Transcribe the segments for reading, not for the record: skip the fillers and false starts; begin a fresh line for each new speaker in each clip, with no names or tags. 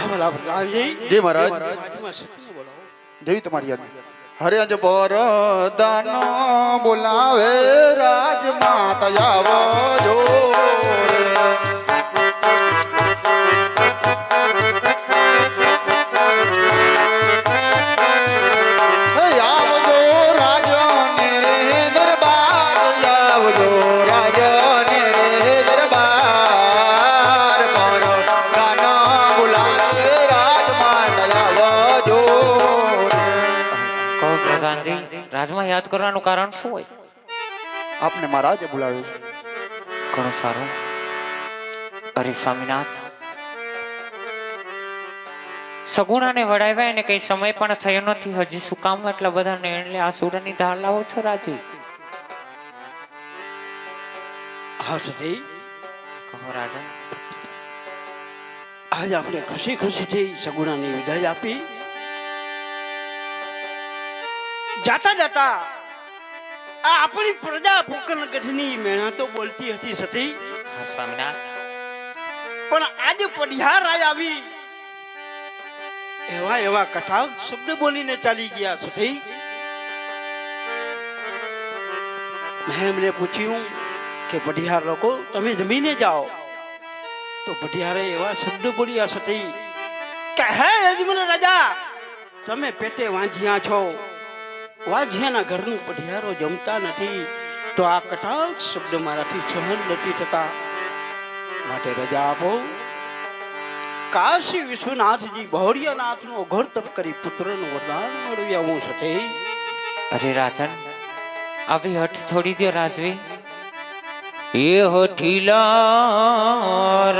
जी महाराज देवी तुम्हारी आज्ञा हरे अज पर दानो बुलावे राज माता आवो जो
રાજમાં યાદ કરવાનું કારણ શું હોય?
આપને મહારાજે બોલાવે છે.
ઘણું સારું. અરે સ્વામિનાથ, સગુણાને વડાવ્યા એને કઈ સમય પણ થયો નથી, હજી શું કામ એટલા બધા એટલે આ સુરાની ધાર લાવો છો રાજવી?
હા સતી,
કહો રાજન.
આજ આપણે ખુશી ખુશીથી સગુણાની વિદાય આપી. જાતા જાતા આ આપણી પ્રજા પોકરણ ગઢની મેણા તો બોલતી હતી સતી.
હા સ્વામિનાથ.
પણ આજે પઢિયાર રાય આવી એવા એવા કટાક્ષ શબ્દ બોલીને ચાલી ગયા સતી. મેં એમને પૂછ્યું કે પઢિયાર લોકો તમે જમીને જાઓ, તો પઢિયારે એવા શબ્દ બોલ્યા સતી કે હે યજમાન રાજા, તમે પેટે વાંઝ્યા છો, વાંઝિયાના ઘરનું પઢિયારો જમતા નથી, તો આ કટાક્ષ શબ્દ મારાથી સહન નથી થતા, માટે રજા આપો. કાશી વિશ્વનાથજી બહોરિયાનાથનો અઘોર તપ કરી પુત્રનું વરદાન મેળવ્યા હું સતી.
અરે રાજન, આવી હઠ છોડી દો રાજવી. એ હઠીલા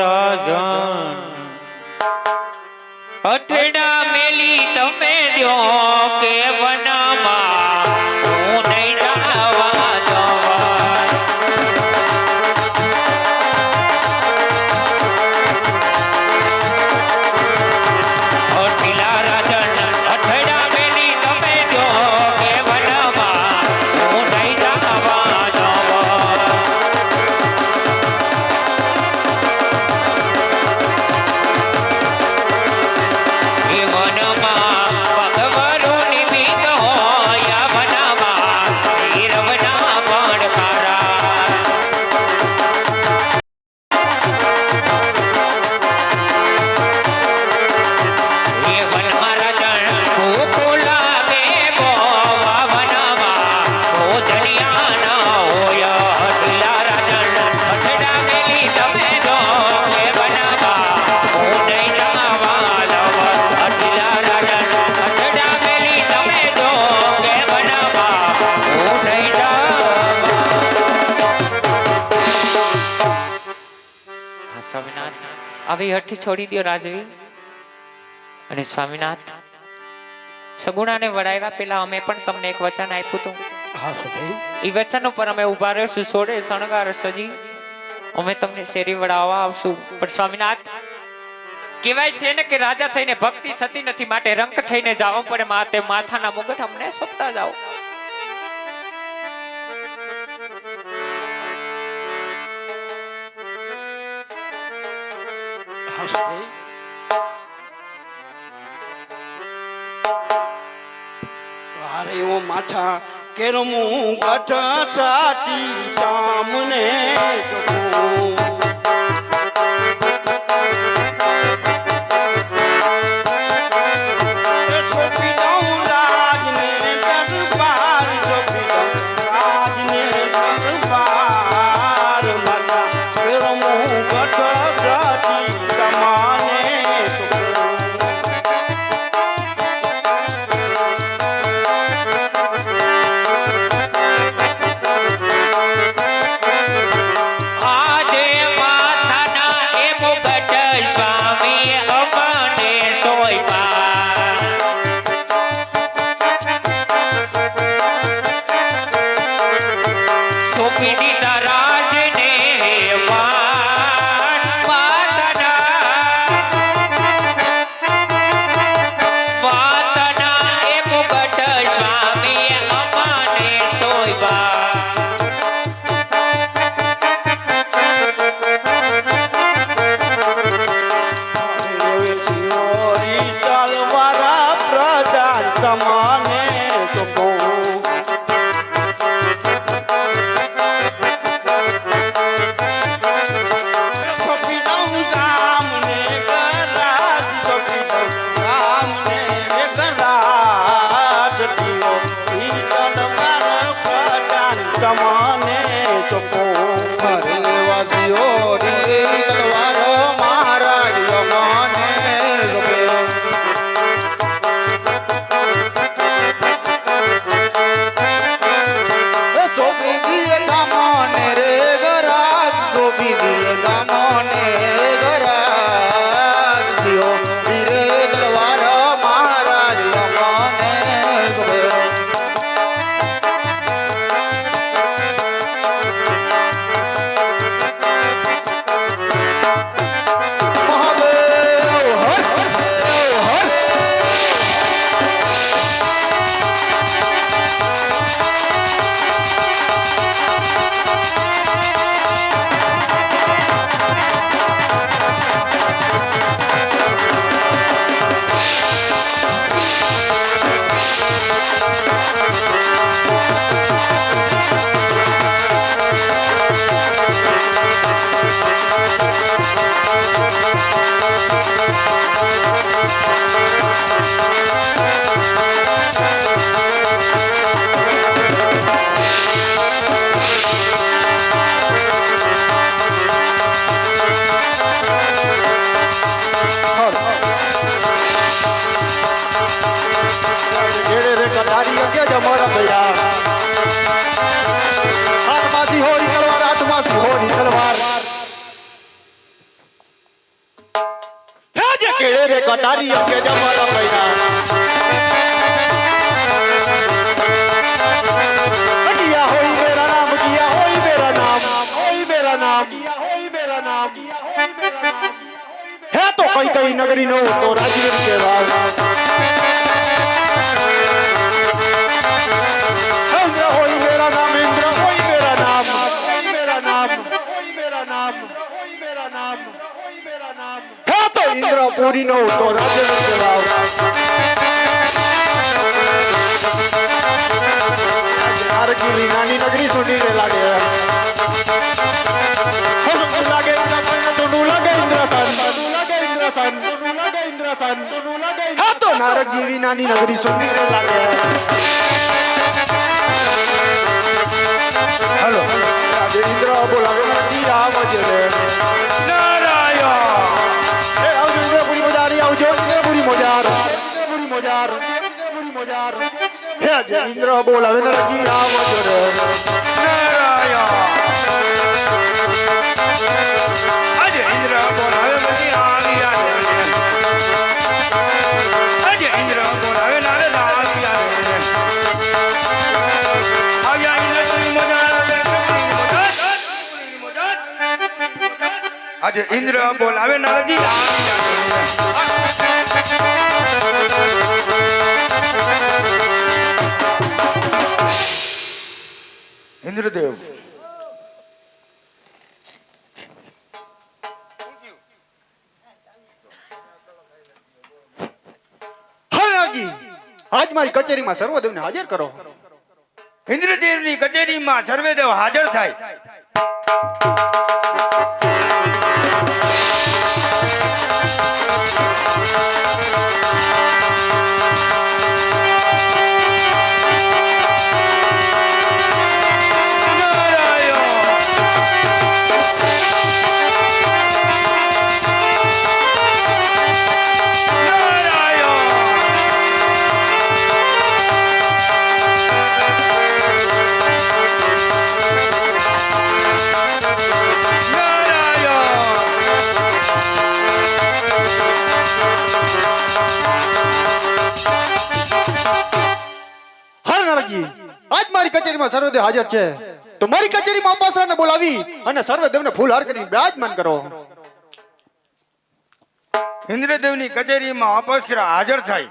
રાજન, હઠડા મેલી તમે દો કે વનમાં હું નહીં જાવા જવા. હઠીલા રાજન, હઠડા મેલી તમે દો કે વનમાં હું નહીં જાવા જવા. એ વનમાં ભગવાન નિમિત્ત હોય, વનમાં હીરવના પડકારા. એ વનમાં રાજન ભૂખો લાગે બહુ, વનમાં ભોજનિયા ન હોય. હઠીલા રાજન, હઠડા મેલી તમે દો કે વનમાં હું નહીં જાવા જવા. હઠીલા રાજન, હઠડા મેલી તમે દો કે વનમાં હું નહીં જાવા. હા સ્વામિનાથ, આવી હઠ છોડી દો રાજવી. અને સ્વામિનાથ, સગુણાને વડાવ્યા પેલા અમે પણ તમને એક વચન આપ્યું હતું.
હા સતી.
એ વચન ઉપર અમે ઉભા રહીશું, સોડે શણગાર સજી અમે તમને શેરી વડાવવા આવશું. પણ સ્વામિનાથ, કહેવાય છે ને કે રાજા થઈને ભક્તિ થતી નથી, માટે રંક થઈને જવું પડે. માતે માથાના મુગટ અમને સોંપતા જાઓ.
હા સતી. અરે ઓ માથા કેરમું ગાઠા ચાટી તામને
આજે માથાના એ મુગટ સ્વામી અમને સોંપ્યા. સોંપી દીધા રાજને વાતના એ મુગટ સ્વામી અમને સોંપ્યા.
હવે
કેળે રે કટારી અંગે જમારા પૈરા કિયા હોઈ મેરા નામ કિયા હોઈ મેરા નામ હોઈ મેરા નામ હોઈ મેરા નામ હે તો કઈ નગરી નો તો રાજવીર કેવાય इंद्र होई मेरा नाम इंद्र होई मेरा नाम होई मेरा नाम होई मेरा नाम होई मेरा नाम होई मेरा नाम है तो इंद्र पूरी नो तो राज्य में चलाओ यार की नानी नगरी सुनी ने लागे सुनु लागे सुनु लागे इंद्रसन सुनु लागे इंद्रसन सुनु लागे इंद्रसन सुनु लागे है तो नारक की नानी नगरी सुनी ने लागे हेलो इंद्र बोलावे नदी आवजे रे नारायण ए आवजे इंद्रपुरी मोजारी आवजे इंद्रपुरी मोजार इंद्रपुरी मोजार इंद्रपुरी मोजार हे जे इंद्र बोलावे नदी आवजे रे नारायण अजे इंद्र बोलावे नदी आलिया रे अजे इंद्र बोलावे नदी आलिया रे आया इंद्रपुरी मोजार आज इंद्र बोलावे नरजी इंद्रदेव जी आज मारी कचेरी में सर्वदेव ने हाजिर करो इंद्रदेव ની કચેરી માં સર્વદેવ હાજર થાય आज मारी कचेरी में सर्वदेव हाजर छे तो मारी कचेरी में अंबासरा ने बोलावी અને सर्वदेव ने फूल हार કરી બિરાજમાન કરો इंद्रदेव ની कचेरी में अंबासरा हाजर થાય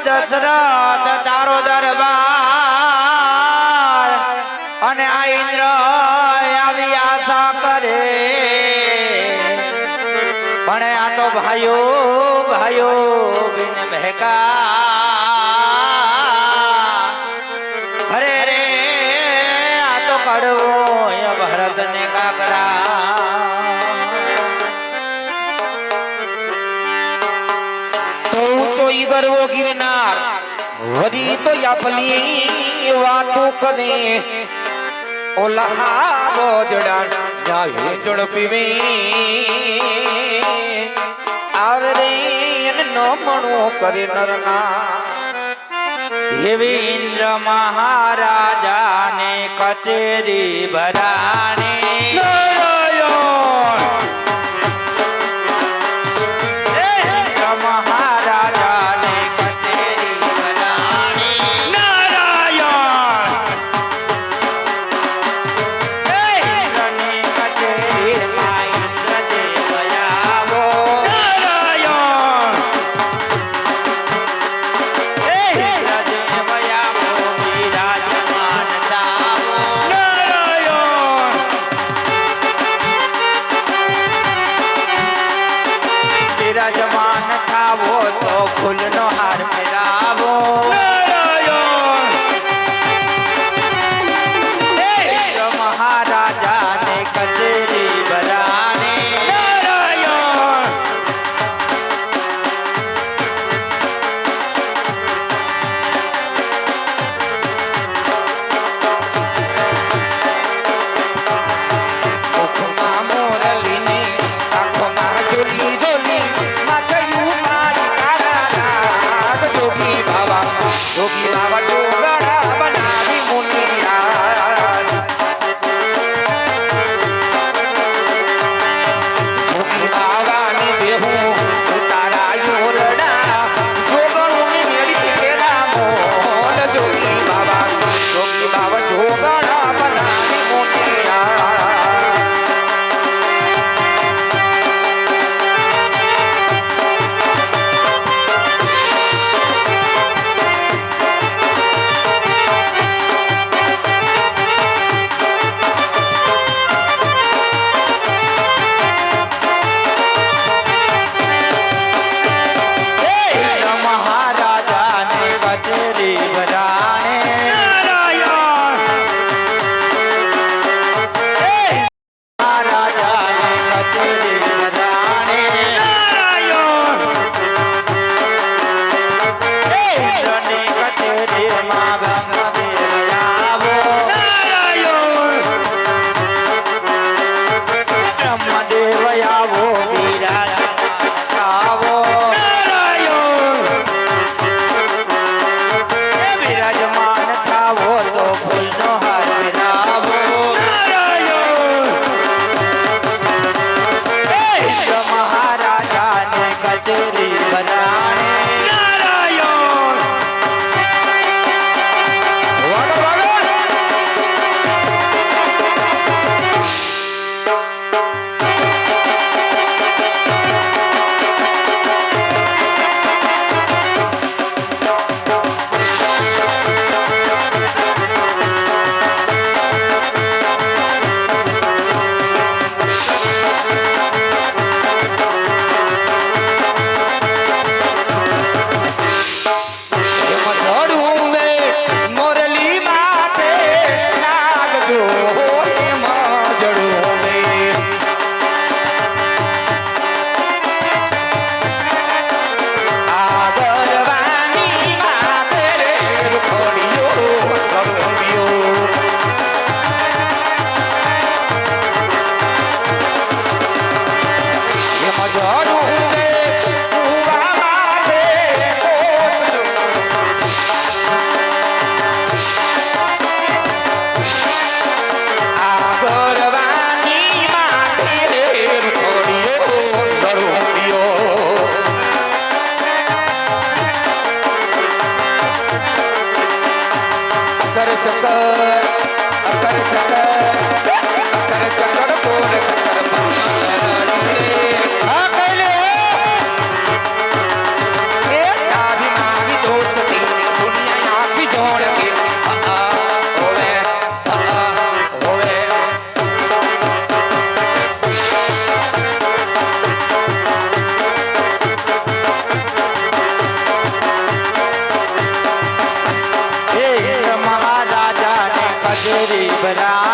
દશરથ તારો દરબાર અને આ ઇન્દ્ર આવી આશા કરે પણ આ તો ભાઈઓ ભાઈઓ બિન બહેકા હરે રે આ તો કડવો ભરત ને કાકડા ગરવો ગિરનાર વરી તો યાપલી વાતો કરે ઓલા બોજડા જાય ઝડપીવે આર રે નો મણો કરે નરના એવી ઇન્દ્ર મહારાજાને કચેરી ભરાણે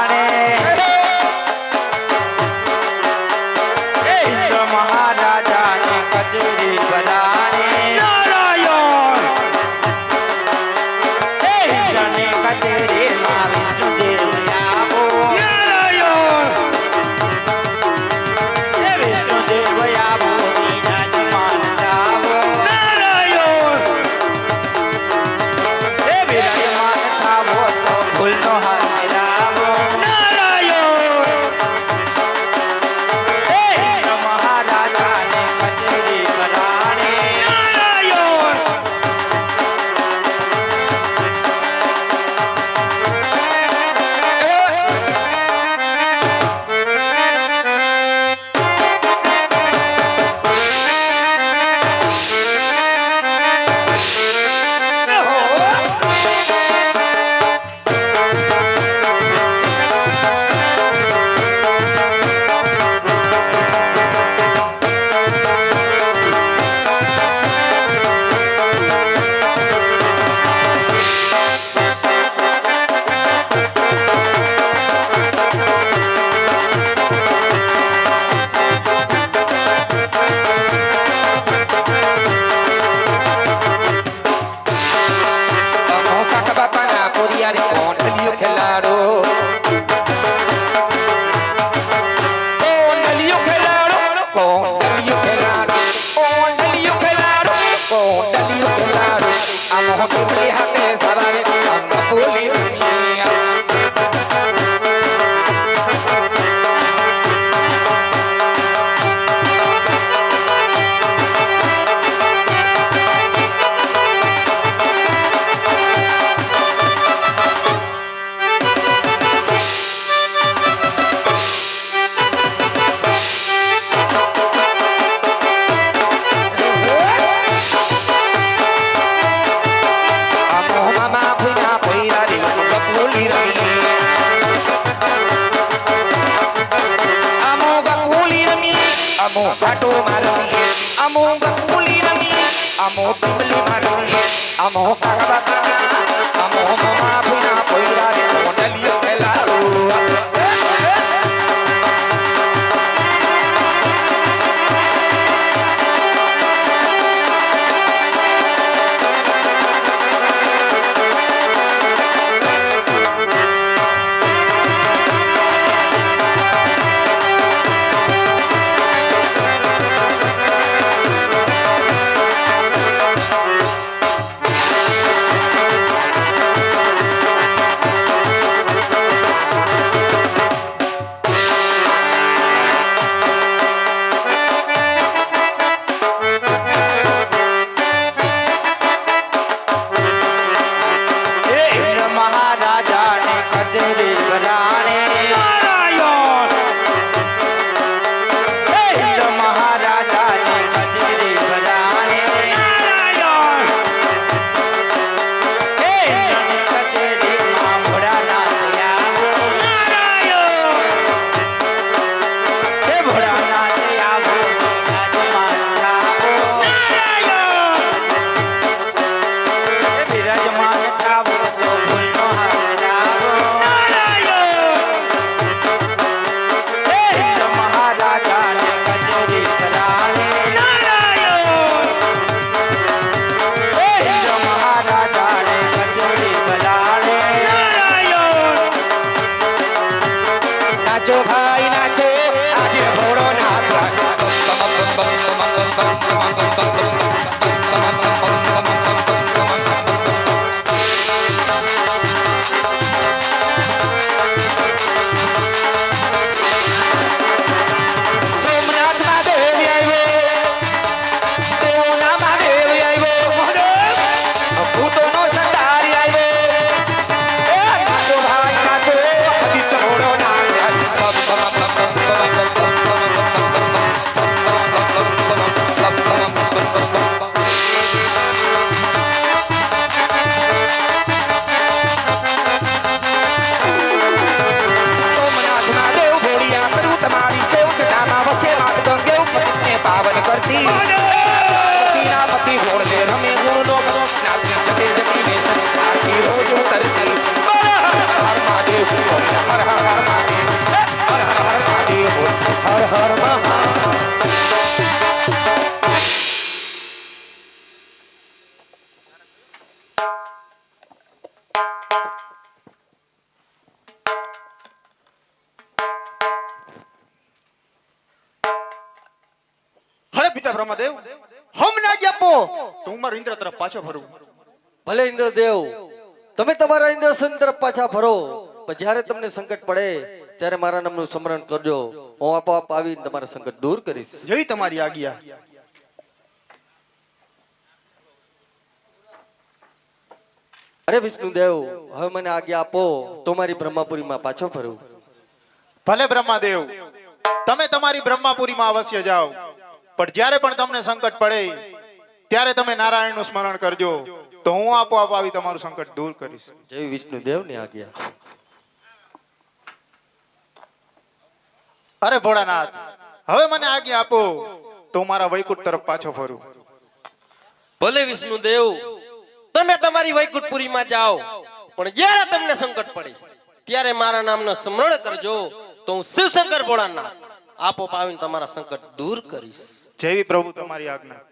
ભરાણે એ ઇન્દ્ર મહારાજાને કચેરી ભરાણે
નારાયણ
એ ઇન્દ્રને કચેરીમાં વિષ્ણુદેવ આવો
નારાયણ
એ વિષ્ણુદેવ આવો વિરાજમાન થાવો
નારાયણ
એ વિરાજમાન થાવો તો ફૂલનો હાર મેળાવો
નારાયણ
એ ઇન્દ્ર મહારાજાને કચેરી ભરાણે
નારાયણ
કાકા બાપાના કોરિયારે કોંડલીઓ ખેલાડો કોંડલીઓ ખેલાડો કોંડલીઓ ખેલાડો કોંડલીઓ ખેલાડો કોંડલીઓ ખેલાડો આમ હોકલી હાથે સવારે આમ બોલી દુનિયા આમો મામા ભીના ભૈરા રે ગપુલી રમી આમો ગપુલી રમી આમો ઘાટો મારમી આમો ગપુલી રમી આમો ટીમલી મારમી આમો કાકા બાપાના આમો મામા ભીના ભૈરા રે કોંડલીઓ ખેલાડો
એ ઇન્દ્ર મહારાજાને કચેરી ભરાણે
નારાયણ
એ ઇન્દ્ર મહારાજાને કચેરી ભરાણે
નારાયણ
એ ઇન્દ્રની કચેરીમાં ભોળાનાથ આવો
નારાયણ
એ ભોળાનાથ આવો વિરાજમાન થાવો
નારાયણ
એ વિરાજમાન થાવો તો ફૂલનો હાર આવો એ ઇન્દ્ર મહારાજાને કચેરી ભરાણે એ ઇન્દ્ર મહારાજાને કચેરી ભરાણે
નાચો ભાઈ નાચો આજે ભોળો નાથ સોમનાથ મહાદેવ આવ્યો દેવોના મહાદેવ આવ્યો ભૂતોનો સંતારી આવ્યો એ નાચો ભાઈ નાચો અજીત ભોળો નાથ
બ્રહ્મદેવ
હમણાં આજ્ઞા આપો.
તો હું મારો ઇન્દ્ર તરફ પાછો ફરું.
ભલે ઇન્દ્રદેવ, તમે તમારા ઇન્દ્રસન તરફ પાછા ફરો, પણ જ્યારે તમને સંકટ પડે ત્યારે મારા નામનું સ્મરણ કરજો. હું આપોઆપ આવીને તમારા સંકટ દૂર કરીશ.
જય તમારી આજ્ઞા.
અરે વિષ્ણુદેવ, હવે મને આજ્ઞા આપો તો મારી બ્રહ્માપુરીમાં પાછો ફરું.
ભલે બ્રહ્માદેવ, તમે તમારી બ્રહ્માપુરીમાં અવશ્ય જાઓ, પણ જ્યારે પણ તમને સંકટ પડે ત્યારે તમે નારાયણનું સ્મરણ કરજો, તો હું આપોઆપ આવી તમારું સંકટ દૂર કરીશ.
જય વિષ્ણુદેવની આજ્ઞા.
અરે ભોળાનાથ, હવે મને આજ્ઞા આપો તો હું મારા વૈકુંઠ તરફ પાછો ફરું.
ભલે વિષ્ણુદેવ, તમે તમારી વૈકુંઠપુરીમાં જાઓ, પણ જ્યારે તમને સંકટ પડે ત્યારે મારા નામનું સ્મરણ કરજો, તો હું શિવશંકર ભોળાનાથ આપોઆપ આવીને તમારા સંકટ દૂર કરીશ.
જેવી પ્રભુ તમારી આજ્ઞા.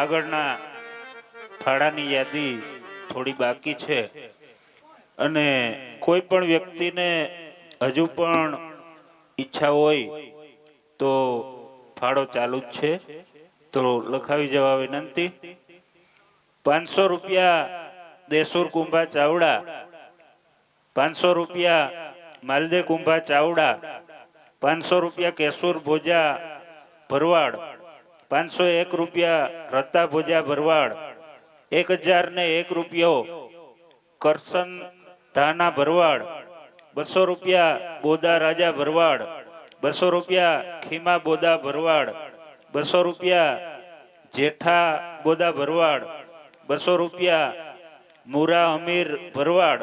આગળના ફાળાની યાદી થોડી બાકી છે અને કોઈ પણ વ્યક્તિને હજુ પણ ઈચ્છા હોય તો ફાળો ચાલુ જ છે, તો લખાવી જવા વિનંતી. 500 રૂપિયા દેસુર કુંભા ચાવડા, 500 રૂપિયા માલદે કુંભા ચાવડા, 500 રૂપિયા કેસુર ભોજા ભરવાડ, 501 રૂપિયા રત્તા ભોજા ભરવાડ, 1001 રૂપિયો કરસન ધાના ભરવાડ, 200 રૂપિયા બોદા રાજા ભરવાડ, 200 રૂપિયા ખીમા બોદા ભરવાડ, 200 રૂપિયા જેઠા બોદા ભરવાડ, 200 રૂપિયા મુરા અમીર ભરવાડ,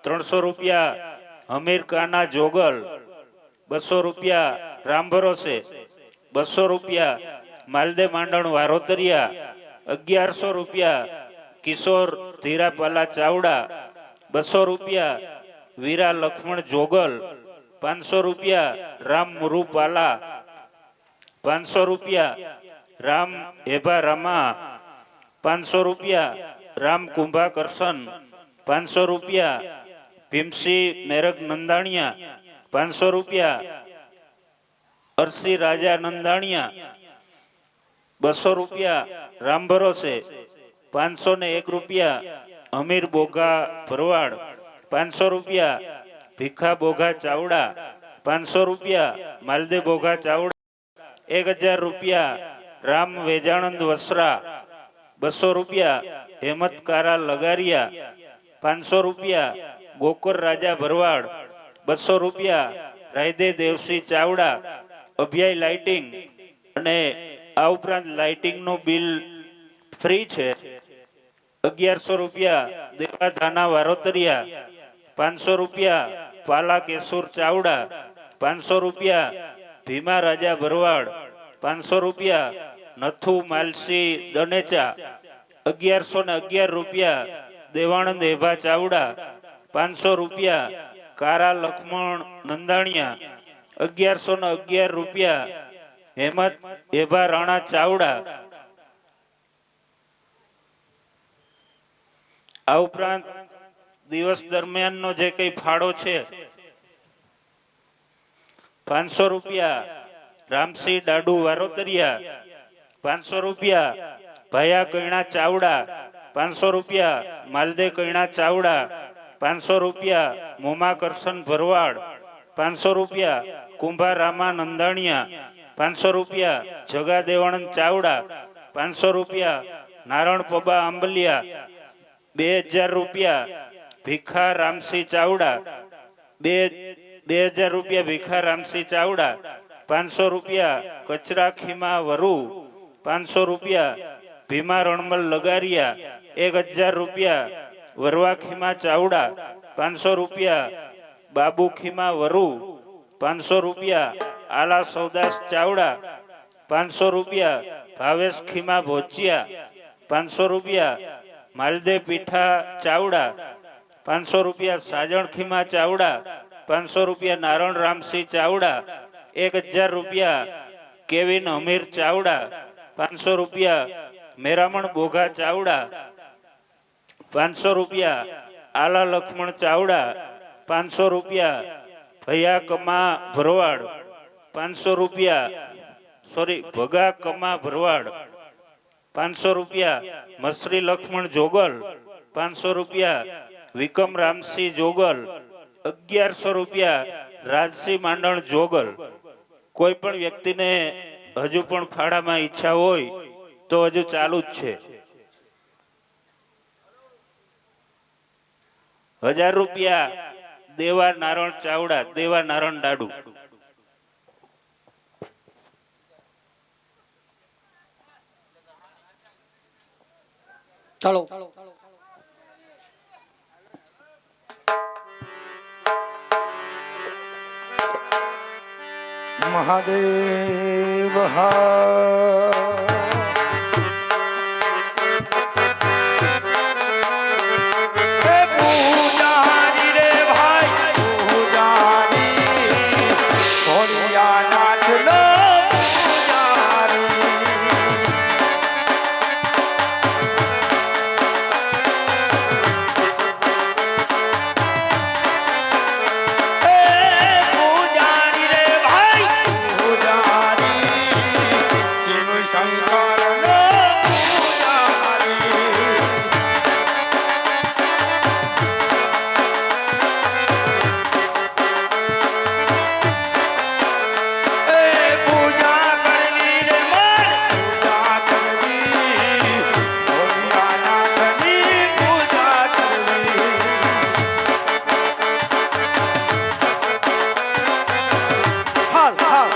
300 રૂપિયા હમીર કાના જોગલ, 200 રૂપિયા રામ ભરોસે, 200 રૂપિયા માલદે માંડણ વારોતરિયા, 1100 રૂપિયા કિશોર ધીરાપાલા ચાવડા, 200 રૂપિયા વીરા લક્ષ્મણ જોગલ, 500 રૂપિયા રામ મુરુપાલા, 500 રૂપિયા રામ હેભા રામા, 500 રૂપિયા રામ કુંભા કરશન, 500 રૂપિયા ભીમસી મેરગ નંદાણિયા, 500 રૂપિયા અરસી રાજા નંદાણિયા, 200 રૂપિયા રામ ભરોસે, 501 રૂપિયા અમીર બોઘા ભરવાડ, 500 રૂપિયા ભીખા બોઘા ચાવડા, 500 રૂપિયા માલદે બોઘા ચાવડા, 1000 રૂપિયા રામ વેજાણંદ વસરા, 200 રૂપિયા હેમત કારા લગારિયા, 500 રૂપિયા ગોકર રાજા ભરવાડ, 200 રૂપિયા રાયદે દેવસી ચાવડા, અભ્યાય લાઇટિંગ, અને આ ઉપરાંત લાઇટિંગ નું બિલ ફ્રી છે. 1100 રૂપિયા દેવાધાના વારોતરિયા, 500 રૂપિયા પાલા કેસુર ચાવડા, 500 રૂપિયા ભીમા રાજા ભરવાડ, 500 રૂપિયા નથુ માલસી દનેચા, 1111 રૂપિયા દેવાનંદ હેભા ચાવડા, 500 રૂપિયા કારા લક્ષ્મણ નંદાણિયા, 1111 રૂપિયા હેમત હેભા રાણા ચાવડા. આ ઉપરાંત દિવસ દરમિયાનનો જે કઈ ફાળો છે, 500 રૂપિયા રામસિંહ દાડુ વારોતરિયા, 500 રૂપિયા ભયા કૈણા ચાવડા, 500 રૂપિયા માલદે કૈણા ચાવડા, 500 રૂપિયા મોમા કરશન ભરવાડ, 500 રૂપિયા કુંભા રામા નંદાણિયા, 500 રૂપિયા જગા દેવાનંદ ચાવડા, 500 રૂપિયા નારણ પબા આંબલિયા, 2000 રૂપિયા ભીખા રામસિંહ ચાવડા, 2000 રૂપિયા ભીખા રામસિંહ ચાવડા, 500 રૂપિયા કચરા ખીમા વરુ, 500 રૂપિયા ભીમા રણમલ લગારિયા, 1000 રૂપિયા વરવા ખીમા ચાવડા, 500 રૂપિયા બાબુ ખીમા વરુ, 500 રૂપિયા આલા સૌદાસ ચાવડા, 500 રૂપિયા ભાવેશ ખીમા ભોચિયા, 500 રૂપિયા માલદે પીઠા ચાવડા, 500 રૂપિયા સાજણ ખીમા ચાવડા, 500 રૂપિયા નારણ રામસિંહ ચાવડા, 1000 રૂપિયા કેવિન અમીર ચાવડા, 500 રૂપિયા મેરામણ બોઘા ચાવડા, 500 રૂપિયા આલા લક્ષ્મણ ચાવડા, 500 રૂપિયા ભૈયા કમા ભરવાડ, 500 રૂપિયા ભગા કમા ભરવાડ, 500 રૂપિયા મસરી લક્ષ્મણ જોગલ, 500 રૂપિયા વિકમ રામસિંહ જોગલ, 1100 રૂપિયા રાજસિંહ માંડણ જોગલ. કોઈ પણ વ્યક્તિને હજુ પણ ફાળામાં ઈચ્છા હોય તો હજુ ચાલુ જ છે. 1000 રૂપિયા દેવા નારણ ચાવડા, દેવા નારણ દાડુ.
ચાલો
મહાદેવ હા પૂજારી રે ભાઈ પૂજારી ભોળિયાનાથ નો પૂજારી પૂજારી રે ભાઈ પૂજારી શિવ શંકર નો પૂજારી પૂજા કરવી રે માર પૂજા કરવી ભોળિયાનાથની પૂજા કરવી
હાલ હાલ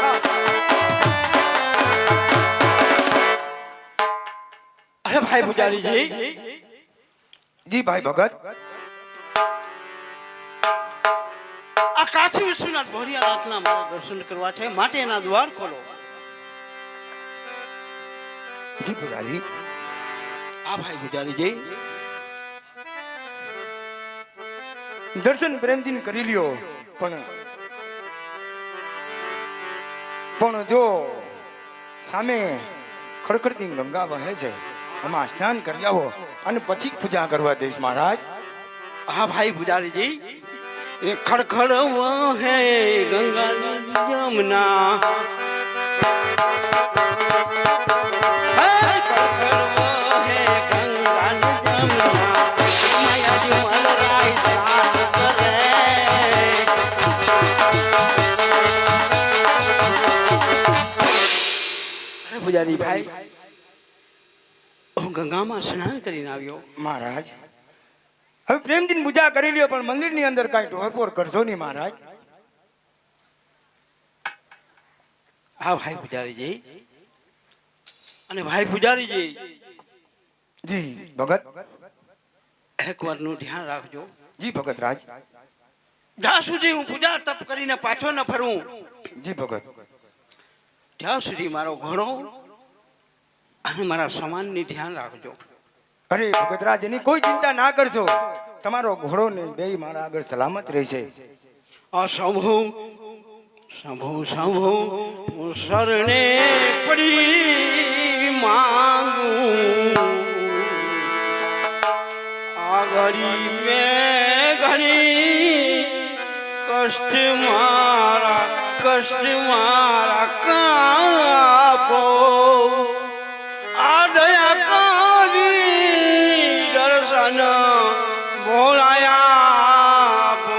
અરે ભાઈ પૂજારીજી
જી ભાઈ ભગત
આ કાશી વિશ્વનાથ ભોળિયાનાથના મારે દર્શન કરવા છે માટે એના દ્વાર ખોલો.
જી પુરાજી
આ ભાઈ પૂજારીજી
દર્શન પ્રેમથી કરી લ્યો પણ જો સામે ખડખડતી ગંગા વહે છે એમાં સ્નાન કરી આવો અને પછી પૂજા કરવા દઈશ મહારાજ.
હા ભાઈ પૂજારીજી એ ખડખડ વહે ગંગા યમુના હે ખડખડ વહે ગંગા યમુના માયાજી મલરાય સ્નાન કરે. અરે પૂજારી ભાઈ હું ગંગામાં સ્નાન કરીને આવ્યો.
મહારાજ હવે પ્રેમથી પૂજા કરી લ્યો પણ મંદિરની અંદર કાંઈ ઢોરપોર કરશો નહીં મહારાજ.
હા ભાઈ પૂજારીજી અને ભાઈ પૂજારીજી
જી ભગત
એક વારનું ધ્યાન રાખજો.
જી ભગત રાજ
જ્યાં સુધી હું પૂજા તપ કરીને પાછો ન ફરું
જી ભગત
ત્યાં સુધી મારો ઘોડો અને મારા સમાનની ધ્યાન રાખજો.
અરે ભગત રાજ એની કોઈ ચિંતા ના કરશો તમારો ઘોડો ને બે મારા આગળ સલામત રહેશે.
આ શંભુ શંભુ શંભુ હું શરણે પડી માંગું આ ઘડી મેં ઘણી કષ્ટ મારા કાપો આ દયા કરી દર્શન ભોળાયા આપો.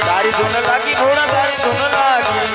તારી ધૂન લાગી ઘોડા તારી ધૂન લાગી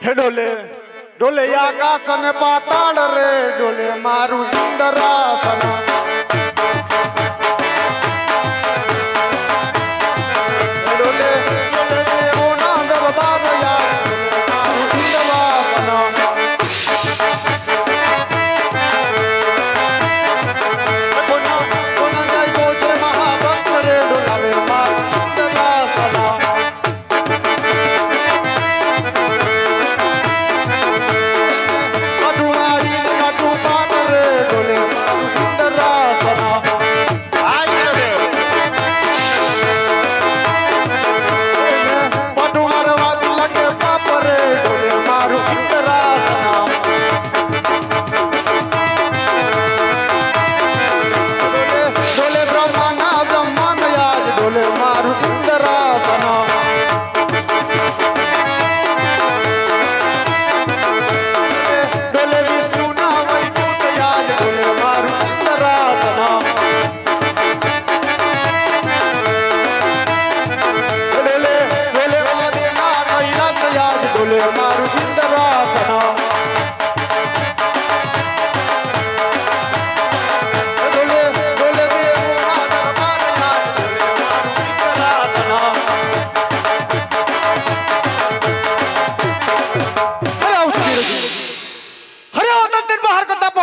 હે ડોલે ડોલે આકાશ અને પાતાળ રે ડોલે મારું ઇન્દ્રાસન ડોલે ડોલે દેવોના દરબાર યાર મારું ઇન્દ્રાસન કોના કોના જાય ગો છે મહાભક્ત રે ડોલાવે મારું ઇન્દ્રાસન કટુમારી કટુ પાટ રે ડોલે મારું ઇન્દ્રાસન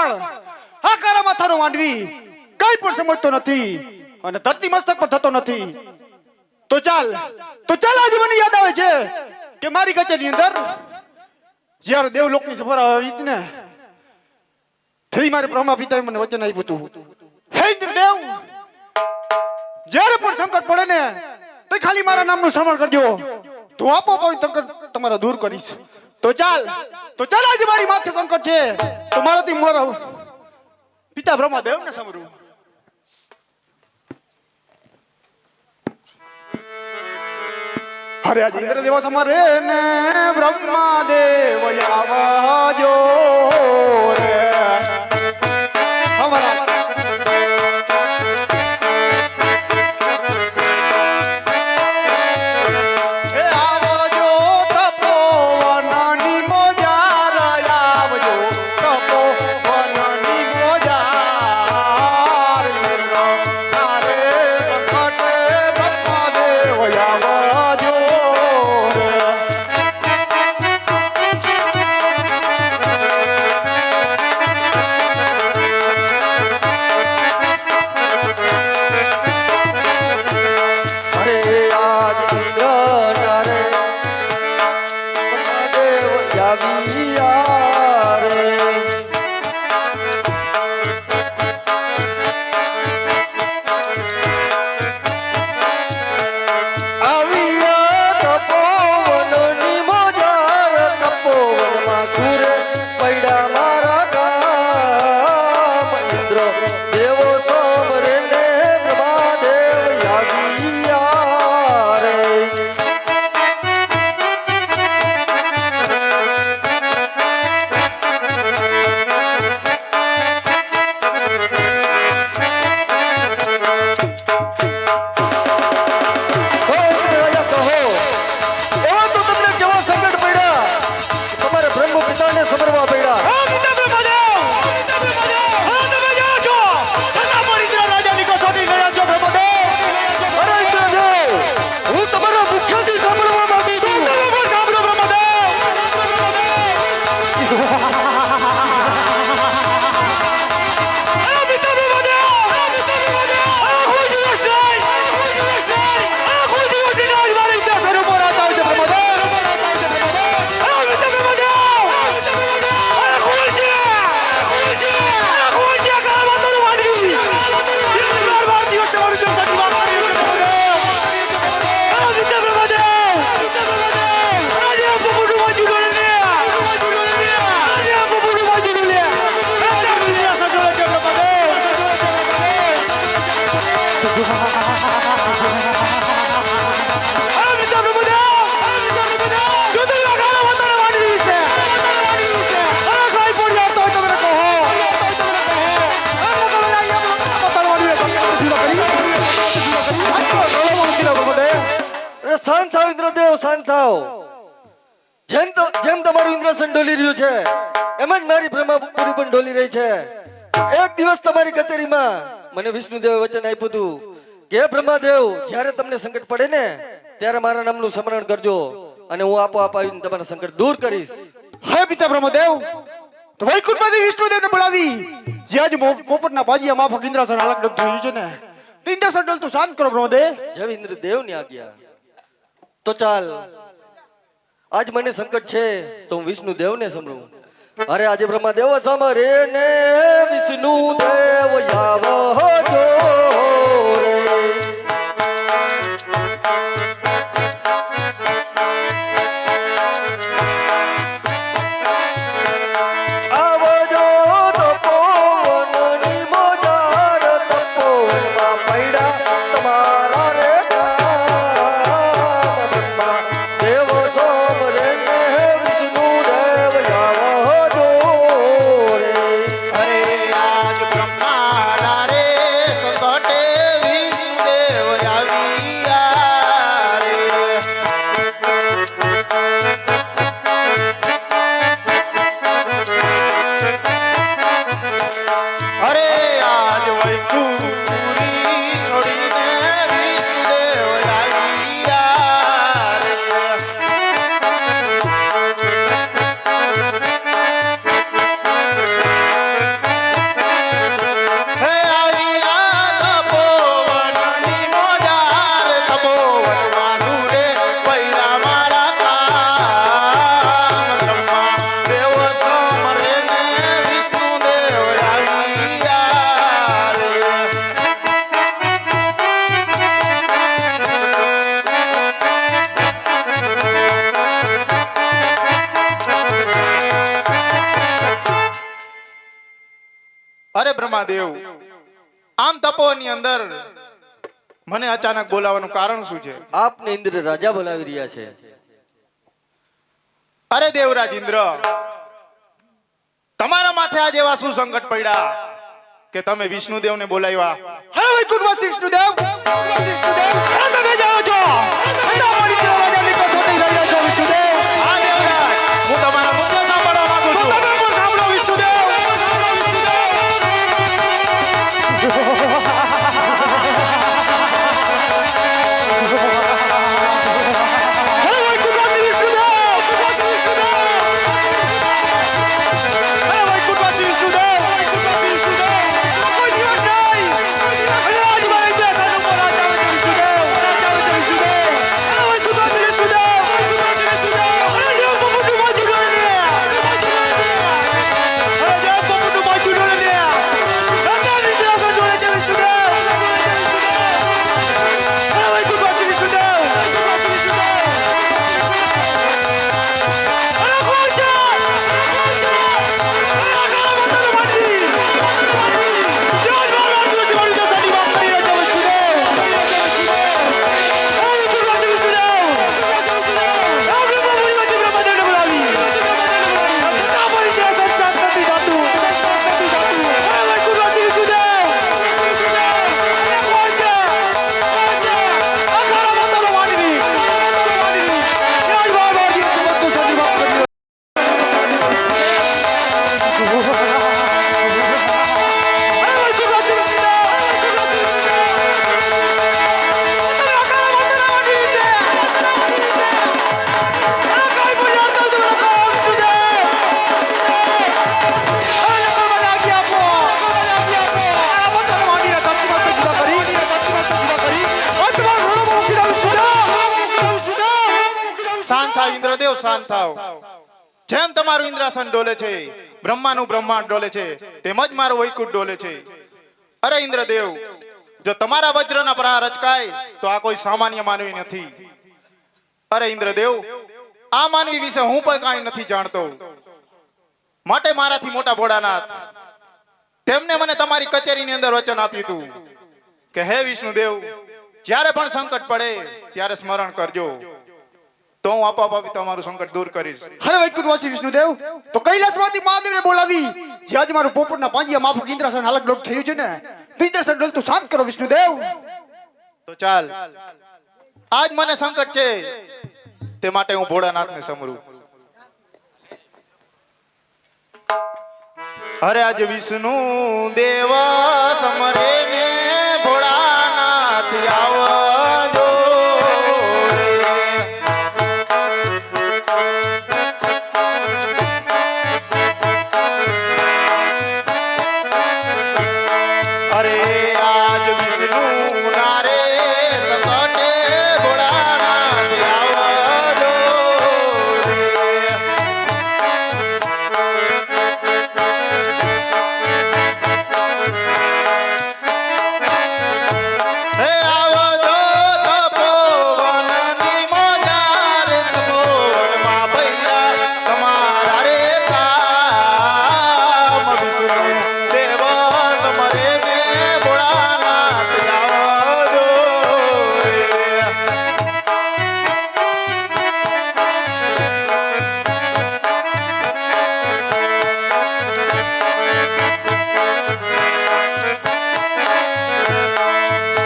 પણ આ કારા માથાનો માંડવી કઈ પણ સમજતો નથી અને ધરતી મસ્તક પર થતો નથી. તો ચાલ આજે મને યાદ આવે છે કે મારી કચેરીની અંદર જ્યારે દેવલોકની સફર આવી હતી ને, થઈ મારે બ્રહ્મા પિતાએ મને વચન આપ્યું હતું, હે ઇન્દ્રદેવ, જ્યારે પણ સંકટ પડે ને તો ખાલી મારા નામનું સ્મરણ કરજો, તો આપોઆપ સંકટ તમારા દૂર કરીશ. તો ચાલ આજે મારી માથે સંકટ છે તો મારાથી મારા પિતા બ્રહ્માદેવને સમરું. અરે આજે ઇન્દ્રદેવ સમરે ને બ્રહ્માદેવ આવજો રે અમારા
શાંત થાવ ઇન્દ્રદેવ, શાંત થાવ. જેમ તમારું ઇન્દ્રસન ડોલી રહ્યું છે એમ જ મારી બ્રહ્માપુરી પણ ડોલી રહી છે. એક દિવસ તમારી કચેરીમાં મને વિષ્ણુદેવે વચન આપ્યું હતું કે હે બ્રહ્માદેવ, જ્યારે તમને સંકટ પડે ને ત્યારે મારા નામનું સ્મરણ કરજો અને હું આપોઆપ આવીને તમારા સંકટ દૂર કરીશ.
હે પિતા બ્રહ્મદેવ, તો વૈકુંઠમાંથી વિષ્ણુદેવને બોલાવી જે આજે પોપટના ભાજીયા માફક ઇન્દ્રસન અલગ ડબ થયું છે ને, તો ઇન્દ્રસન ડોલ તું શાંત કરો બ્રહ્મદેવ.
જય ઇન્દ્રદેવની આજ્ઞા. તો ચાલ, આજ મને સંકટ છે તો હું વિષ્ણુ દેવને સમરું. અરે આજે બ્રહ્માદેવ સમરે ને વિષ્ણુ દેવ આવો જો રે. આવજો તપોવનની મોજાર, તપોવનમાં પૈડા તમારા રે
બ્રહ્માદેવ આમ તપોવનની અંદર મને અચાનક બોલાવવાનું કારણ શું છે?
આપને ઇન્દ્ર રાજા બોલાવી રહ્યા છે.
અરે દેવરાજ ઇન્દ્ર, તમારા માથે આજે એવા શું સંકટ પડ્યા કે તમે વિષ્ણુદેવને બોલાવ્યા?
હે વૈકુંઠવાસી વિષ્ણુદેવ, વિષ્ણુદેવ, હે તમે જાઓ છો તમારી ઇન્દ્ર રાજાની કથોટી લઈ રહ્યા છો વિષ્ણુદેવ.
હા દેવરાજ, હું તમારા મુદ્દા સાંભળવા માંગુ છું.
તમે પણ સાંભળો વિષ્ણુદેવ. હે વૈકુંઠવાસી વિષ્ણુદેવ, હે વૈકુંઠવાસી વિષ્ણુદેવ, કોઈ દિવસ નહીં. અને આજ મારા ઇન્દ્ર સાધુ પર રાજ આવે છે વિષ્ણુદેવ, રાજ આવે છે વિષ્ણુદેવ. હે વૈકુંઠવાસી વિષ્ણુદેવ, હે દેવ બપુટુ માજી ડોળને, હે દેવ બપુટુ માજી ડોળને, રંગા નિદ્રાસન ડોળે છે વિષ્ણુદેવ. હે વૈકુંઠવાસી વિષ્ણુદેવ, અરે કોણ છે? અરે આખા માતાનો માજી. દેવ ભગવાન દુષ્ટ વાળી દશાની વાત કરી રહ્યા છે વિષ્ણુદેવ. હે વૈકુંઠવાસી વિષ્ણુદેવ, હે બ્રહ્મપુરીમાંથી બ્રહ્મદેવને બોલાવી. છતાં પણ ઇન્દ્ર સંચાર નથી થતું. હે વૈકુંઠવાસી વિષ્ણુદેવ, અરે કોણ છે? આખા માતાનો માનવી. હે આજ બાર દિવસ બધું સાચી વાત કરી રહ્યો. અરે વૈકુંઠવાસી વિષ્ણુદેવ, તમે આખા માતાના માનવી છે. અરે કાંઈ પણ યાદ નથી મને કહો વિષ્ણુદેવ. અરે નકલ મને આજ્ઞા આપો. આ માતાનો માનવીને ધરતીમાંથી જુદા કરી. અંતમાં રણમાં મૂકી દો વિષ્ણુદેવ.
શાંત થાવ ઇન્દ્રદેવ, શાંત થાવ. જેમ તમારું ઇન્દ્રાસન ડોલે છે, બ્રહ્માનું બ્રહ્માંડ ડોલે છે, તેમજ મારું વૈકુંઠ ડોલે છે. અરે ઇન્દ્રદેવ, જો તમારા વજ્રના પ્રહાર અચકાય તો આ કોઈ સામાન્ય માનવી નથી. અરે ઇન્દ્રદેવ, આ માનવી વિશે હું પણ કાંઈ નથી જાણતો. માટે મારાથી મોટા ભોળાનાથ તેમને મને તમારી કચેરીની અંદર વચન આપ્યું હતું કે હે વિષ્ણુદેવ, જ્યારે પણ સંકટ પડે ત્યારે સ્મરણ કરજો, તો હું આપોઆપ તમારું સંકટ દૂર કરીશ.
હરે વૈકુંઠવાસી વિષ્ણુદેવ, તો કૈલાસમાંથી મહાદેવને બોલાવી. જે આજે મારું પોપટના પાંજિયા માફક ઇન્દ્રાસન હાલત ડોલ થયું છે ને, તો ઇન્દ્રાસન ડોલ તું શાંત કરો વિષ્ણુદેવ.
તો ચાલ, આજ મને સંકટ છે તે માટે હું ભોળાનાથને સમરું. અરે આજ વિષ્ણુ દેવ સમરે ને ભોળાનાથ આવજો રે. અરે આજ વિષ્ણુ નારે સંકટે ભોળાનાથ આવજો રે. હે આવજો તપોવનની મજાર, તપોવનમાં ભૈયા તમારા રે કામ. વિષ્ણુ દેવ સમરે ને ભોળાનાથ આવજો રે.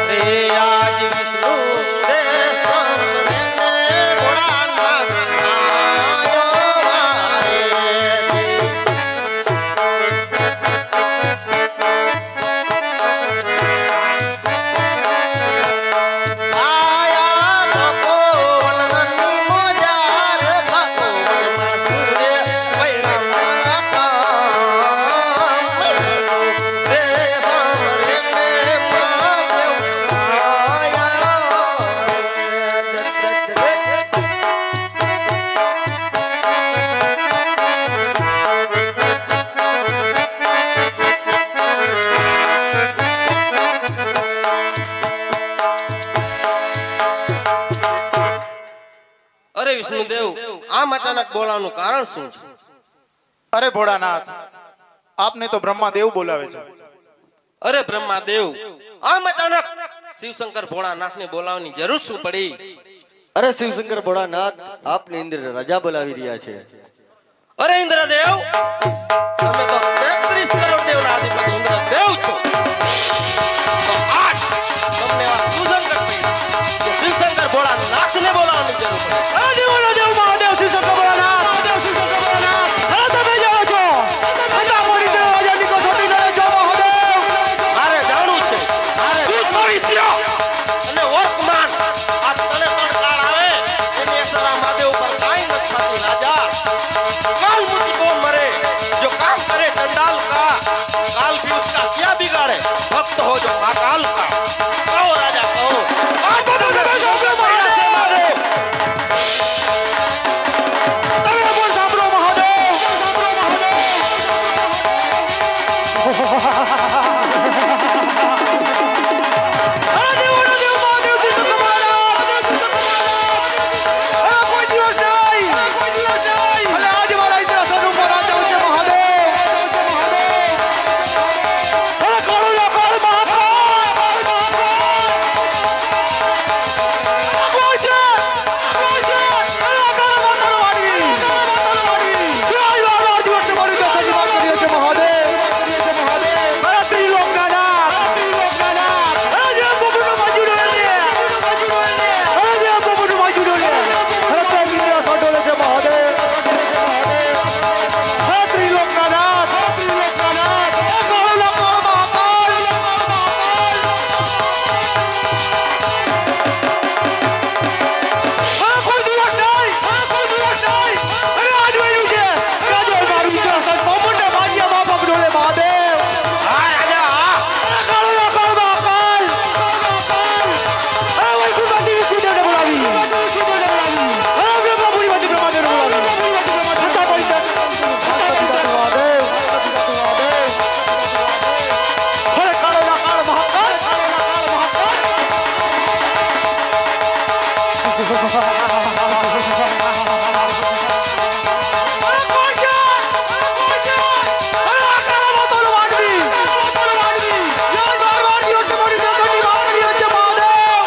રે આજ વિષ્ણુ દેવ સમરે ને ભોળાનાથ આયો મારે. આયા તપોવનની મજાર, તપોવનમાં સૂર્ય પૈડામાં કામ. રે સમરે ને મહાદેવ આયા. અરે વિષ્ણુદેવ, આમ અચાનક બોલાવવાનું કારણ શું છે?
અરે ભોળાનાથ, આપને તો બ્રહ્માદેવ બોલાવે છે.
અરે બ્રહ્માદેવ, આમ અચાનક શિવશંકર ભોળાનાથને બોલાવવાની જરૂર શું પડી?
અરે શિવશંકર ભોળાનાથ આપને ઇન્દ્ર રાજા બોલાવી રહ્યા છે.
અરે ઇન્દ્રદેવ, તમે તો 33 કરોડ દેવના અધિપતિ ઇન્દ્રદેવ છો. તો આજ તમને આ સુસંકટ પડ્યું કે શિવશંકર ભોળાનાથને બોલાવવાની જરૂર પડી.
અરે દેવોના દેવ મહાદેવ શિવશંકર ભોળાનાથ, મહાદેવ શિવશંકર ભોળાનાથ, અરે તમે જાઓ છો આટલા મોડી દેવ રાજાની કસોટી કરે છો મહાદેવ.
મારે જાણવું છે, મારે દૂધ ભવિષ્ય અને વર્તમાન આ તને ત્રણ કાળ આવે એની અસર આ મહાદેવ પર કાંઈ નથી થતી રાજા. काल मुझी को मरे जो काम करे चंडाल का, काल भी उसका क्या बिगाड़े, भक्त हो जो महाकाल का. कहो राजा कहो.
તમે પણ સાંભળો મહાદેવ, અરે દેવોના દેવ મહાદેવ શિવશંકર ભોળાનાથ, અરે કોઈ દિવસ નહીં, અને આજે મારા ઇન્દ્રાસન ઉપર રાજા છે મહાદેવ. અરે કાળો લા કાળ મહાકાળ, કોઈ છે, અરે કાળ માતાનો વાડી, જય બાબા દિવસને મારી દશની વાત કરીએ છે મહાદેવ. અરે ત્રિલોકના નાથ, અરે જે બબુનો માજુડો લે, અરે જે બબુનો માજુડો લે, અરે તે ઇન્દ્રાસન ડોલે છે મહાદેવ. અરે ત્રિલોકના નાથ, અરે કાળો લા કાળ મહાકાળ, અરે કોઈ દિવસ નહીં, અરે આજ વયું છે રાજો મારું ઇન્દ્રાસન પોપટે માજિયા બાપા ડોલે મહાદેવ.
હા રાજા હા.
અરે કાળો લા કાળ મહાકાળ, અરે વૈકુંઠમાંથી વિષ્ણુદેવને બોલાવી, અરે બ્રહ્માપુરીમાંથી બ્રહ્માદેવને બોલાવી, છતાં પણ ઇન્દ્રાસન મહાદેવ. અરે કાળો લા કાળ મહાકાળ, અરે કોણ છે? અરે આ કાળા માતાનો વાડવી, જય બાર દિવસને મારી દશની વાત કરીએ છે મહાદેવ.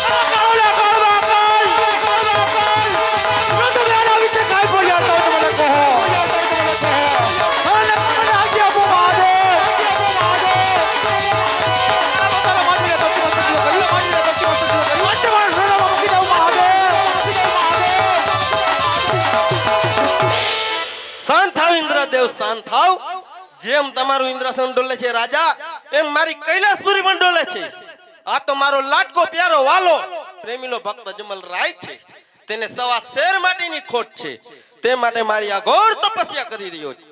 અરે કાળો લા કાળ મહાકાળ, જો તમે આના વિશે કાંઈ પણ જાણતા હો તો મને કહો. અરે નકર મને આજ્ઞા આપો મહાદેવ. અરે માતાના વાડવીને ધરતી મસ્તક કર્યું, વચ્ચે મારા શરણામાં મૂકી દઉં મહાદેવ.
શાંત થાવ ઇન્દ્રદેવ, શાંત થાવ. જેમ તમારું ઇન્દ્રાસન ડોલે છે રાજા, એમ મારી કૈલાસપુરી પણ ડોલે છે. આ તો મારો લાડકો પ્યારો વાલો પ્રેમીલો ભક્ત અજમલ રાય છે. તેને સવા શેર માટેની ખોટ છે, તે માટે મારી આ ઘોર તપસ્યા કરી રહ્યો છે.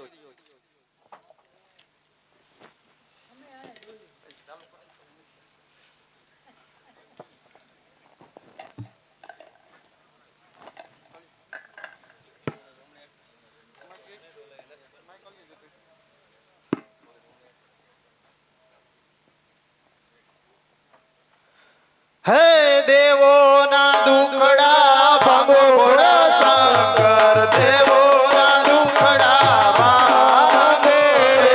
હે દેવોના દુખડા ભાંગો ભોળા શંકર, દેવોના દુખડા ભાંગો રે.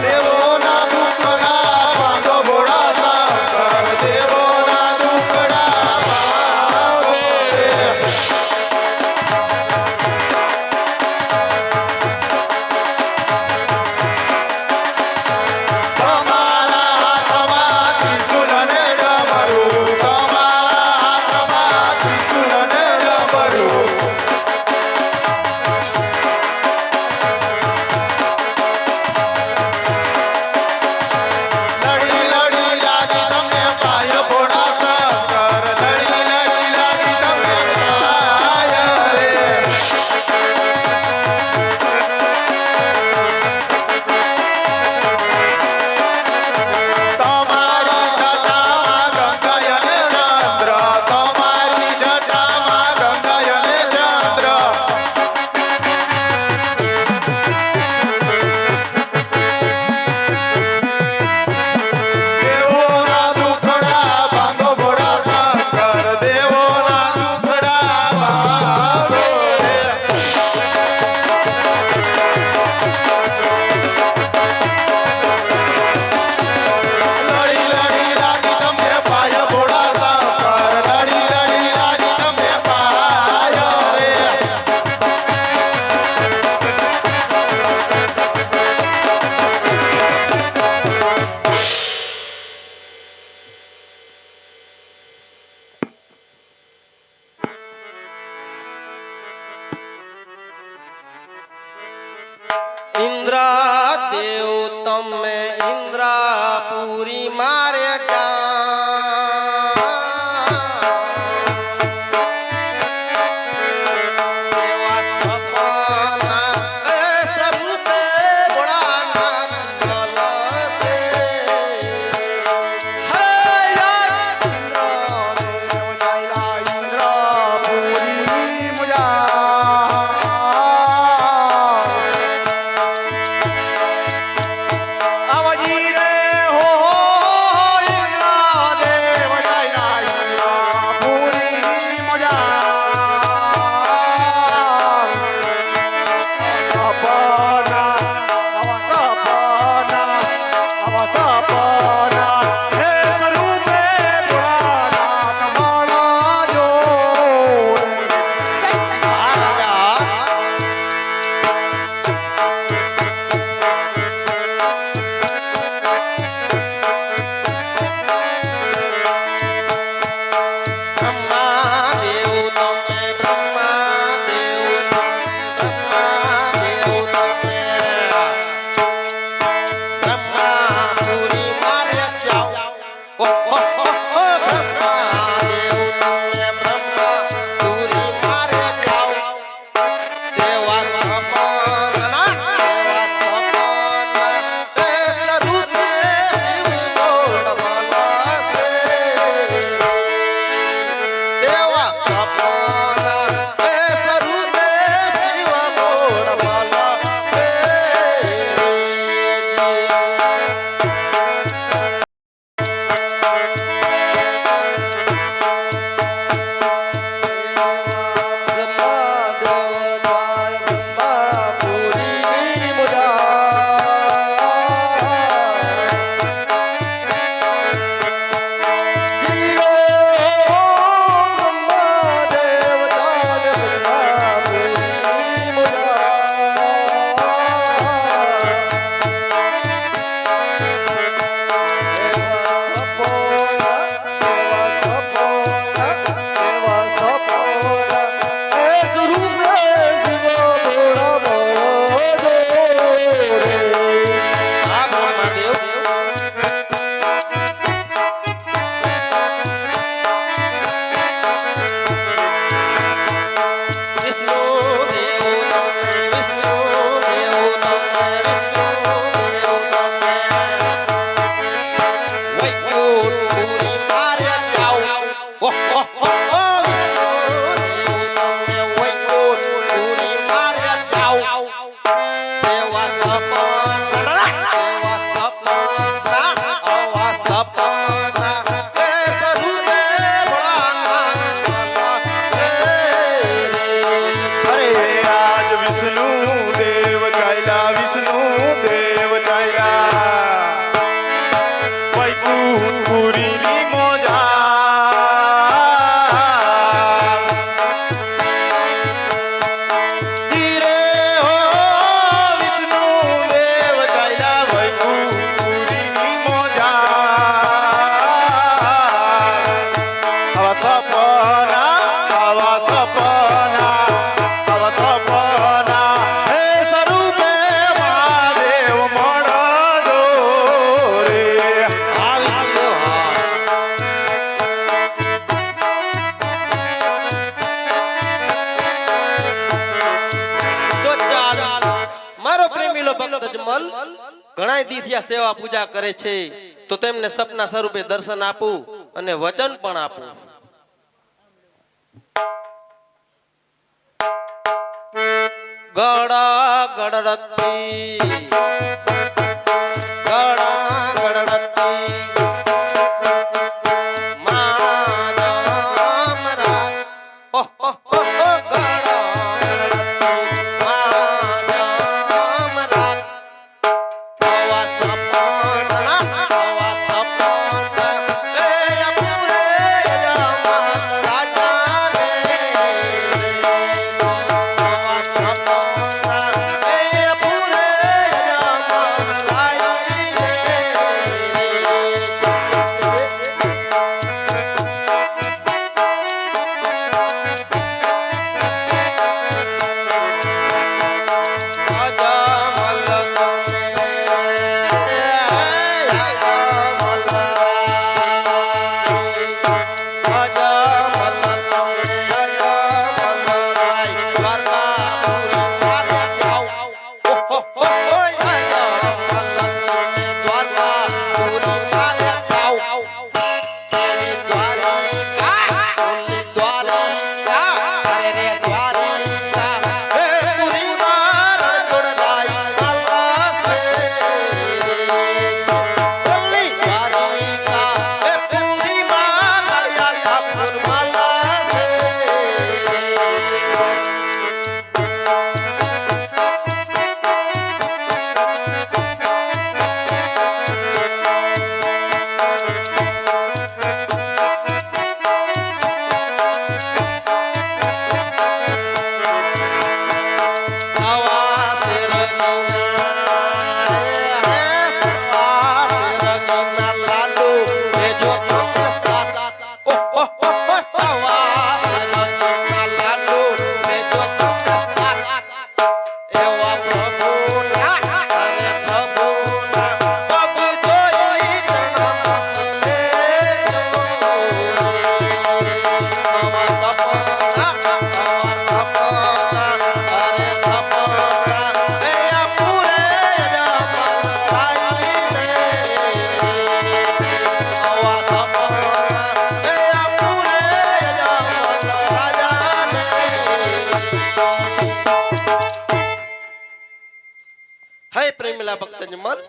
દેવોના દુખડા ભાંગો ભોળા શંકર, દેવોના દુખડા ભાંગો રે. પુરીની મોજા ધીરે હો વિષ્ણુ દેવ ચાલ્યા વૈકુંઠપુરીની મોજા આવા સપના હે સ્વરૂપે મહાદેવ મળો રે
આ વિષ્ણુદેવ હા. તો ચાલ મારો પ્રેમીલો ભક્ત અજમલ ઘણા દીથિયા સેવા પૂજા કરે છે તો તેમને સપના સ્વરૂપે દર્શન આપું અને વચન પણ આપું. ગડા ગડરતી ગડા ગડરતી મારા હો હો હો ગડા ગડરતી મારા આવા સપના એ અપુરે રાજાને પ્રેમીલા ભક્ત અજમલ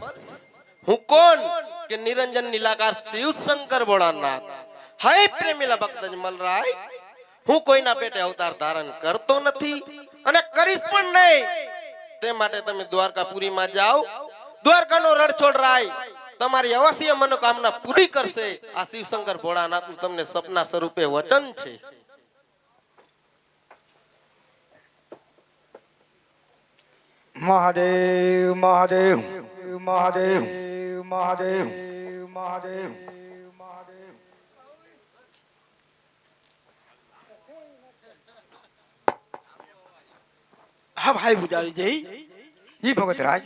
હું કોણ કે નિરંજન નીલાકાર શિવ શંકર ભોળાનાથ. હે પ્રેમીલા ભક્ત અજમલ રાય હું કોઈના પેટે અવતાર ધારણ કરતો નથી અને કરીશ પણ નહીં. તે માટે તમે દ્વારકાપુરીમાં જાઓ. દ્વારકાનો રણછોડ રાય તમારી અવશ્ય મનોકામના પૂરી કરશે. આ શિવ શંકર ભોળાનાથનું તમને સપના સ્વરૂપે વચન છે.
મહાદેવ મહાદેવ મહાદેવ મહાદેવ મહાદેવ મહાદેવ.
હા ભાઈ પૂજારીજી,
જી ભગત રાજ.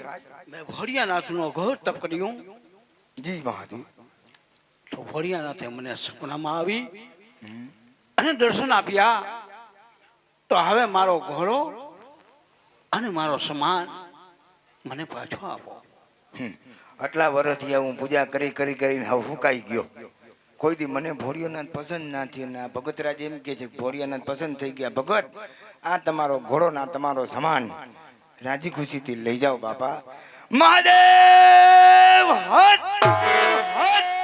મેં ભોળિયાનાથનો ઘોર તપ કર્યું.
જી મહાદેવ.
તો ભોળિયાનાથે મને સપનામાં આવી અને દર્શન આપ્યા. તો હવે મારો ઘોડો અને મારો સમાન મને પાછો આપો.
આટલા વર્ષથી હું પૂજા કરી કરીને હવે ફૂંકાઈ ગયો. કોઈ દી મને ભોળિયાનાથ પસંદ ના થયો ને આ ભગતરાજ એમ કે છે ભોળિયાનાથ પસંદ થઈ ગયા. ભગત આ તમારો ઘોડો ના તમારો સમાન રાજી ખુશીથી લઈ જાઓ બાપા. મહાદેવ હટ હટ.